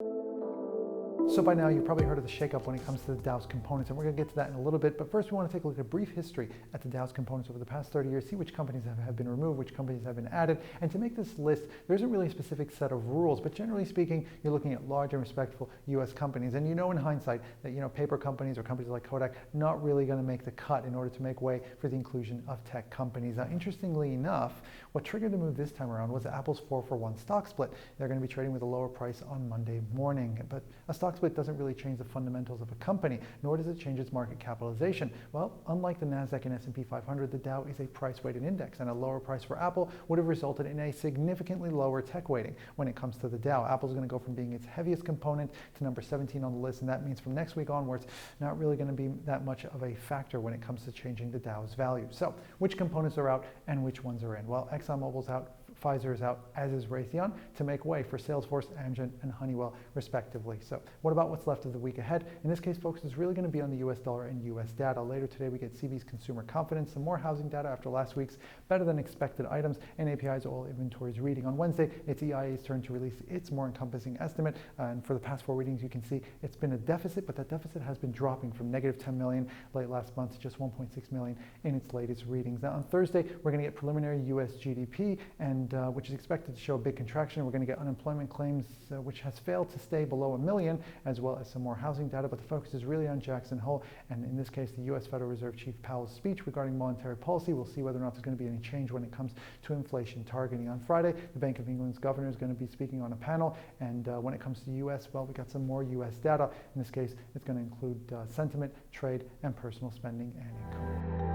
So by now, you've probably heard of the shakeup when it comes to the Dow's components, and we're going to get to that in a little bit. But first, we want to take a look at a brief history at the Dow's components over the past 30 years, see which companies have been removed, which companies have been added. And to make this list, there isn't really a specific set of rules, but generally speaking, you're looking at large and respectable U.S. companies. And you know in hindsight that, paper companies or companies like Kodak, not really going to make the cut in order to make way for the inclusion of tech companies. Now, interestingly enough, what triggered the move this time around was Apple's 4-for-1 stock split. They're going to be trading with a lower price on Monday morning. But a stock split doesn't really change the fundamentals of a company, nor does it change its market capitalization. Well, unlike the NASDAQ and S&P 500, the Dow is a price-weighted index, and a lower price for Apple would have resulted in a significantly lower tech weighting when it comes to the Dow. Apple's going to go from being its heaviest component to number 17 on the list, and that means from next week onwards, not really going to be that much of a factor when it comes to changing the Dow's value. So, which components are out and which ones are in? Well, ExxonMobil's out, Pfizer is out, as is Raytheon, to make way for Salesforce, Amgen, and Honeywell, respectively. So what about what's left of the week ahead? In this case, folks, is really going to be on the U.S. dollar and U.S. data. Later today, we get CB's consumer confidence, some more housing data after last week's better than expected items, and API's oil inventories reading. On Wednesday, it's EIA's turn to release its more encompassing estimate. And for the past 4 readings, you can see it's been a deficit, but that deficit has been dropping from negative 10 million late last month to just 1.6 million in its latest readings. Now, on Thursday, we're going to get preliminary U.S. GDP, and which is expected to show a big contraction. We're going to get unemployment claims, which has failed to stay below 1 million, as well as some more housing data. But the focus is really on Jackson Hole, and in this case, the U.S. Federal Reserve Chief Powell's speech regarding monetary policy. We'll see whether or not there's going to be any change when it comes to inflation targeting. On Friday, the Bank of England's governor is going to be speaking on a panel, and when it comes to the U.S., well, we got some more U.S. data. In this case, it's going to include sentiment, trade, and personal spending and income.